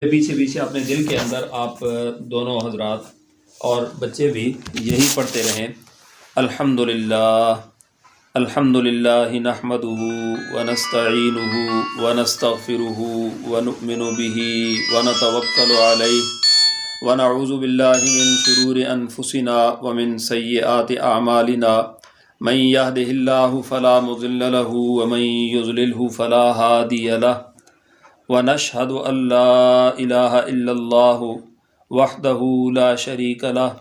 پیچھے پیچھے اپنے دل کے اندر آپ دونوں حضرات اور بچے بھی یہی پڑھتے رہیں، الحمدللہ نحمدہ ونستعینہ ونستغفرہ ونؤمن بہ ونتوکل علیہ ونعوذ باللہ من شرور انفسنا ومن سیئات اعمالنا من یہدہ اللہ فلا مضل لہ ومن یضللہ فلا ہادی لہ ونشهد أن لا إله إلا الله وحده لا شريك له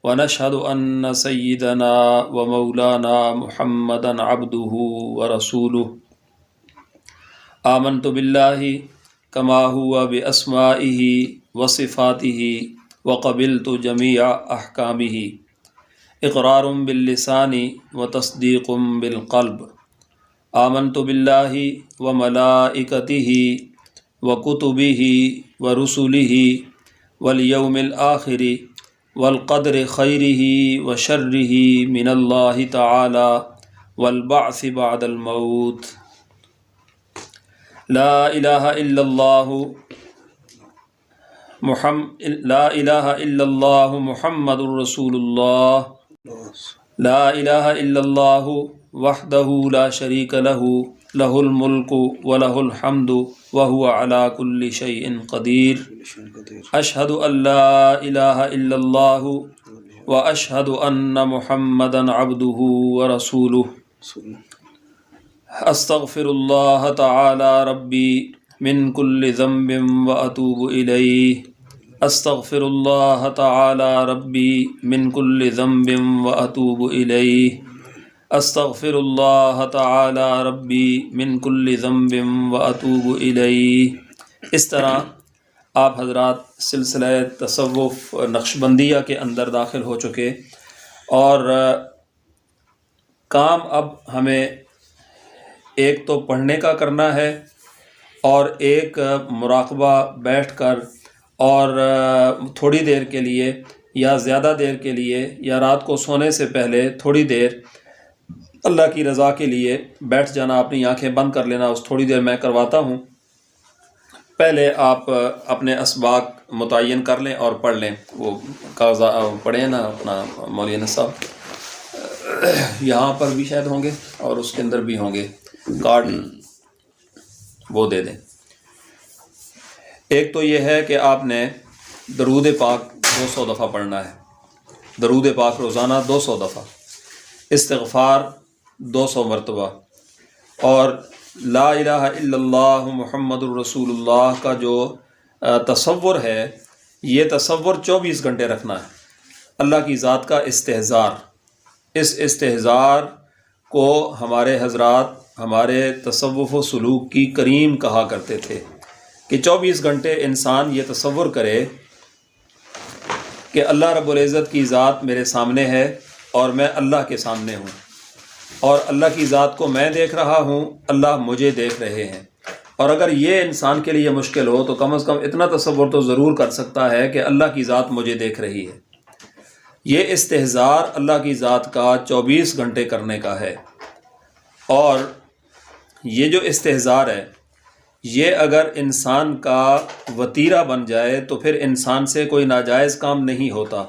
ونشهد أن سيدنا ومولانا محمدا عبده ورسوله آمنت بالله كما هو بأسمائه وصفاته وقبلت جميع أحكامه إقرار باللسان وتصديق بالقلب آمنت بالله وملائكته وکتبہ ورسلہ والیوم الآخر والقدر خیرہ وشرہ من اللہ تعالی والبعث بعد الموت لا الہ الا اللہ محمد رسول اللہ لا الہ الا اللہ وحدہ لا شریک لہ لہ الملک ولہ الحمد وهو على كل شيء قدير اشهد ان لا اله الا الله واشهد ان محمدا عبده ورسوله استغفر الله تعالى ربي من كل ذنب واتوب اليه استغفر الله تعالى ربي من كل ذنب واتوب اليه استغفر اللہ تعالی ربی من کل ذنب واتوب الیہ۔ اس طرح آپ حضرات سلسلہ تصوف نقشبندیہ کے اندر داخل ہو چکے، اور کام اب ہمیں ایک تو پڑھنے کا کرنا ہے، اور ایک مراقبہ بیٹھ کر اور تھوڑی دیر کے لیے یا زیادہ دیر کے لیے یا رات کو سونے سے پہلے تھوڑی دیر اللہ کی رضا کے لیے بیٹھ جانا، اپنی آنکھیں بند کر لینا۔ اس تھوڑی دیر میں کرواتا ہوں، پہلے آپ اپنے اسباق متعین کر لیں اور پڑھ لیں۔ وہ کاغذات پڑھیں نا اپنا، مولانا صاحب یہاں پر بھی شاید ہوں گے اور اس کے اندر بھی ہوں گے کارڈ، وہ دے دیں۔ ایک تو یہ ہے کہ آپ نے درود پاک 200 دفعہ پڑھنا ہے، درود پاک روزانہ 200 دفعہ، استغفار 200 مرتبہ، اور لا الہ الا اللہ محمد الرسول اللہ کا جو تصور ہے، یہ تصور 24 گھنٹے رکھنا ہے۔ اللہ کی ذات کا استحضار، اس استحضار کو ہمارے حضرات ہمارے تصوف و سلوک کی کریم کہا کرتے تھے کہ 24 گھنٹے انسان یہ تصور کرے کہ اللہ رب العزت کی ذات میرے سامنے ہے اور میں اللہ کے سامنے ہوں، اور اللہ کی ذات کو میں دیکھ رہا ہوں، اللہ مجھے دیکھ رہے ہیں۔ اور اگر یہ انسان کے لیے مشکل ہو تو کم از کم اتنا تصور تو ضرور کر سکتا ہے کہ اللہ کی ذات مجھے دیکھ رہی ہے۔ یہ استحضار اللہ کی ذات کا 24 گھنٹے کرنے کا ہے، اور یہ جو استحضار ہے، یہ اگر انسان کا وتیرہ بن جائے تو پھر انسان سے کوئی ناجائز کام نہیں ہوتا،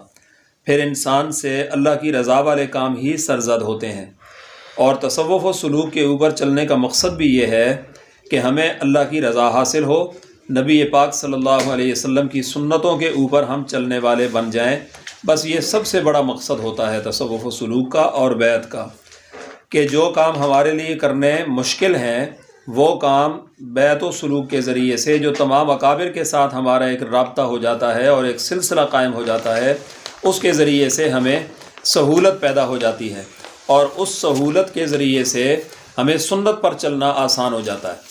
پھر انسان سے اللہ کی رضا والے کام ہی سرزد ہوتے ہیں۔ اور تصوف و سلوک کے اوپر چلنے کا مقصد بھی یہ ہے کہ ہمیں اللہ کی رضا حاصل ہو، نبی پاک صلی اللہ علیہ وسلم کی سنتوں کے اوپر ہم چلنے والے بن جائیں۔ بس یہ سب سے بڑا مقصد ہوتا ہے تصوف و سلوک کا اور بیعت کا، کہ جو کام ہمارے لیے کرنے مشکل ہیں وہ کام بیعت و سلوک کے ذریعے سے، جو تمام اکابر کے ساتھ ہمارا ایک رابطہ ہو جاتا ہے اور ایک سلسلہ قائم ہو جاتا ہے، اس کے ذریعے سے ہمیں سہولت پیدا ہو جاتی ہے، اور اس سہولت کے ذریعے سے ہمیں سنت پر چلنا آسان ہو جاتا ہے۔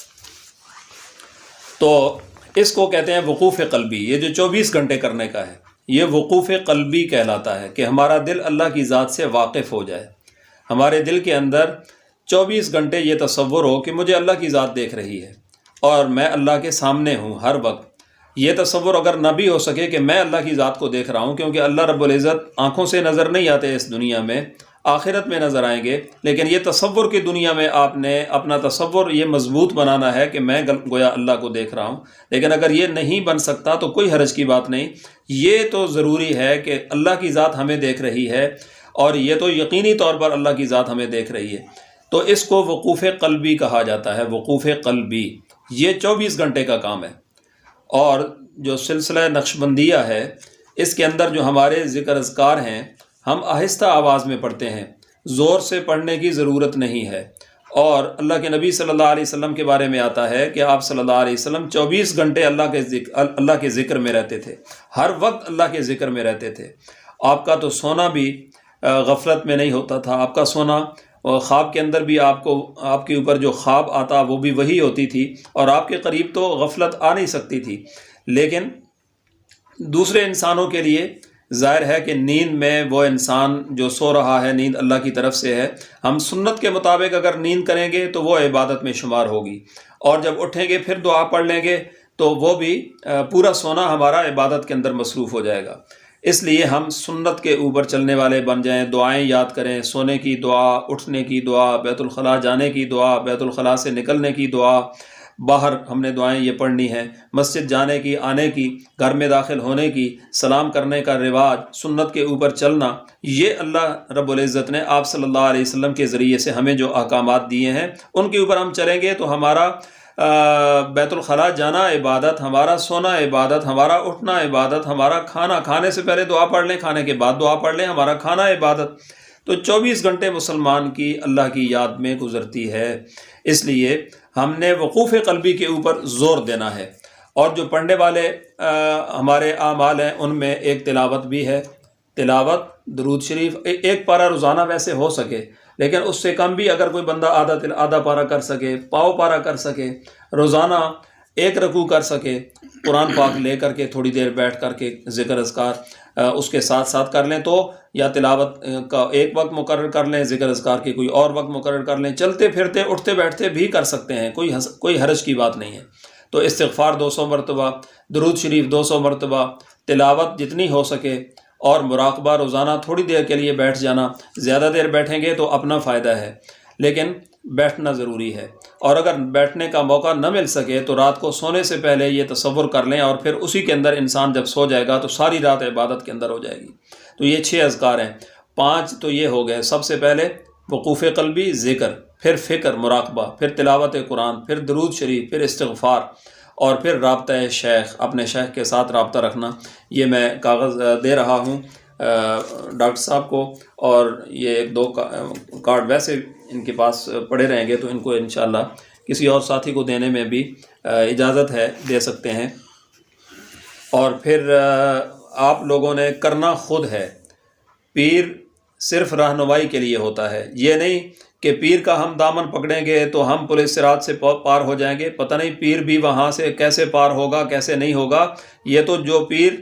تو اس کو کہتے ہیں وقوف قلبی۔ یہ جو 24 گھنٹے کرنے کا ہے، یہ وقوف قلبی کہلاتا ہے، کہ ہمارا دل اللہ کی ذات سے واقف ہو جائے، ہمارے دل کے اندر 24 گھنٹے یہ تصور ہو کہ مجھے اللہ کی ذات دیکھ رہی ہے اور میں اللہ کے سامنے ہوں ہر وقت۔ یہ تصور اگر نہ بھی ہو سکے کہ میں اللہ کی ذات کو دیکھ رہا ہوں، کیونکہ اللہ رب العزت آنکھوں سے نظر نہیں آتے اس دنیا میں، آخرت میں نظر آئیں گے، لیکن یہ تصور کی دنیا میں آپ نے اپنا تصور یہ مضبوط بنانا ہے کہ میں گویا اللہ کو دیکھ رہا ہوں۔ لیکن اگر یہ نہیں بن سکتا تو کوئی حرج کی بات نہیں، یہ تو ضروری ہے کہ اللہ کی ذات ہمیں دیکھ رہی ہے، اور یہ تو یقینی طور پر اللہ کی ذات ہمیں دیکھ رہی ہے، تو اس کو وقوف قلبی کہا جاتا ہے۔ وقوف قلبی یہ 24 گھنٹے کا کام ہے، اور جو سلسلہ نقشبندیہ ہے اس کے اندر جو ہمارے ذکر اذکار ہیں ہم آہستہ آواز میں پڑھتے ہیں، زور سے پڑھنے کی ضرورت نہیں ہے۔ اور اللہ کے نبی صلی اللہ علیہ وسلم کے بارے میں آتا ہے کہ آپ صلی اللہ علیہ وسلم 24 گھنٹے اللہ کے ذکر میں رہتے تھے، ہر وقت اللہ کے ذکر میں رہتے تھے۔ آپ کا تو سونا بھی غفلت میں نہیں ہوتا تھا، آپ کا سونا خواب کے اندر بھی آپ کے اوپر جو خواب آتا وہ بھی وہی ہوتی تھی، اور آپ کے قریب تو غفلت آ نہیں سکتی تھی۔ لیکن دوسرے انسانوں کے لیے ظاہر ہے کہ نیند میں وہ انسان جو سو رہا ہے، نیند اللہ کی طرف سے ہے، ہم سنت کے مطابق اگر نیند کریں گے تو وہ عبادت میں شمار ہوگی، اور جب اٹھیں گے پھر دعا پڑھ لیں گے تو وہ بھی پورا سونا ہمارا عبادت کے اندر مصروف ہو جائے گا۔ اس لیے ہم سنت کے اوپر چلنے والے بن جائیں، دعائیں یاد کریں، سونے کی دعا، اٹھنے کی دعا، بیت الخلاء جانے کی دعا، بیت الخلاء سے نکلنے کی دعا، باہر ہم نے دعائیں یہ پڑھنی ہیں، مسجد جانے کی، آنے کی، گھر میں داخل ہونے کی، سلام کرنے کا رواج، سنت کے اوپر چلنا، یہ اللہ رب العزت نے آپ صلی اللہ علیہ وسلم کے ذریعے سے ہمیں جو احکامات دیے ہیں ان کے اوپر ہم چلیں گے تو ہمارا بیت الخلاء جانا عبادت، ہمارا سونا عبادت، ہمارا اٹھنا عبادت، ہمارا کھانے سے پہلے دعا پڑھ لیں، کھانے کے بعد دعا پڑھ لیں، ہمارا کھانا عبادت۔ تو 24 گھنٹے مسلمان کی اللہ کی یاد میں گزرتی ہے، اس لیے ہم نے وقوف قلبی کے اوپر زور دینا ہے۔ اور جو پڑھنے والے ہمارے اعمال ہیں ان میں ایک تلاوت بھی ہے، تلاوت درود شریف، ایک پارہ روزانہ ویسے ہو سکے، لیکن اس سے کم بھی اگر کوئی بندہ آدھا پارہ کر سکے، پاؤ پارہ کر سکے، روزانہ ایک رکوع کر سکے، قرآن پاک لے کر کے تھوڑی دیر بیٹھ کر کے ذکر اذکار اس کے ساتھ ساتھ کر لیں، تو یا تلاوت کا ایک وقت مقرر کر لیں، ذکر اذکار کی کوئی اور وقت مقرر کر لیں، چلتے پھرتے اٹھتے بیٹھتے بھی کر سکتے ہیں، کوئی حرج کی بات نہیں ہے۔ تو استغفار 200 مرتبہ، درود شریف 200 مرتبہ، تلاوت جتنی ہو سکے، اور مراقبہ روزانہ تھوڑی دیر کے لیے بیٹھ جانا۔ زیادہ دیر بیٹھیں گے تو اپنا فائدہ ہے، لیکن بیٹھنا ضروری ہے، اور اگر بیٹھنے کا موقع نہ مل سکے تو رات کو سونے سے پہلے یہ تصور کر لیں، اور پھر اسی کے اندر انسان جب سو جائے گا تو ساری رات عبادت کے اندر ہو جائے گی۔ تو یہ 6 اذکار ہیں، 5 تو یہ ہو گئے، سب سے پہلے وقوف قلبی ذکر، پھر فکر مراقبہ، پھر تلاوت قرآن، پھر درود شریف، پھر استغفار، اور پھر رابطہ شیخ، اپنے شیخ کے ساتھ رابطہ رکھنا۔ یہ میں کاغذ دے رہا ہوں ڈاکٹر صاحب کو، اور یہ 1-2 کارڈ ویسے ان کے پاس پڑے رہیں گے تو ان کو انشاءاللہ کسی اور ساتھی کو دینے میں بھی اجازت ہے، دے سکتے ہیں۔ اور پھر آپ لوگوں نے کرنا خود ہے، پیر صرف رہنمائی کے لیے ہوتا ہے، یہ نہیں کہ پیر کا ہم دامن پکڑیں گے تو ہم پولیس صراط سے پار ہو جائیں گے، پتہ نہیں پیر بھی وہاں سے کیسے پار ہوگا کیسے نہیں ہوگا۔ یہ تو جو پیر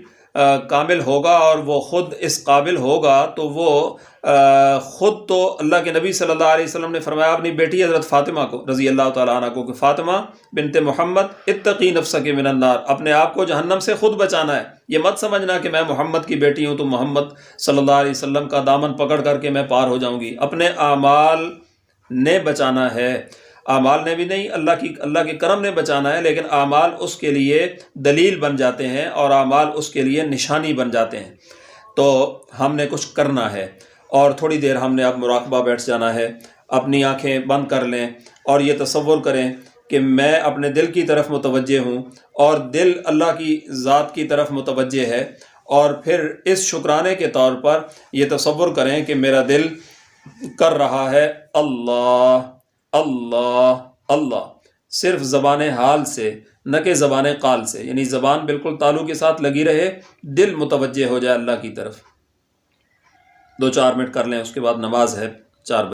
کامل ہوگا اور وہ خود اس قابل ہوگا تو وہ خود تو اللہ کے نبی صلی اللہ علیہ وسلم نے فرمایا اپنی بیٹی حضرت فاطمہ کو رضی اللہ تعالیٰ عنہ کو کہ فاطمہ بنت محمد اتقی نفسک من النار، اپنے آپ کو جہنم سے خود بچانا ہے۔ یہ مت سمجھنا کہ میں محمد کی بیٹی ہوں تو محمد صلی اللہ علیہ وسلم کا دامن پکڑ کر کے میں پار ہو جاؤں گی، اپنے اعمال نے بچانا ہے، اعمال نے بھی نہیں، اللہ کے کرم نے بچانا ہے، لیکن اعمال اس کے لیے دلیل بن جاتے ہیں اور اعمال اس کے لیے نشانی بن جاتے ہیں۔ تو ہم نے کچھ کرنا ہے، اور تھوڑی دیر ہم نے اب مراقبہ بیٹھ جانا ہے، اپنی آنکھیں بند کر لیں اور یہ تصور کریں کہ میں اپنے دل کی طرف متوجہ ہوں اور دل اللہ کی ذات کی طرف متوجہ ہے، اور پھر اس شکرانے کے طور پر یہ تصور کریں کہ میرا دل کر رہا ہے اللہ اللہ اللہ، صرف زبان حال سے نہ کہ زبان قال سے، یعنی زبان بالکل تالو کے ساتھ لگی رہے، دل متوجہ ہو جائے اللہ کی طرف۔ 2-4 منٹ کر لیں، اس کے بعد نماز ہے 4 بجے۔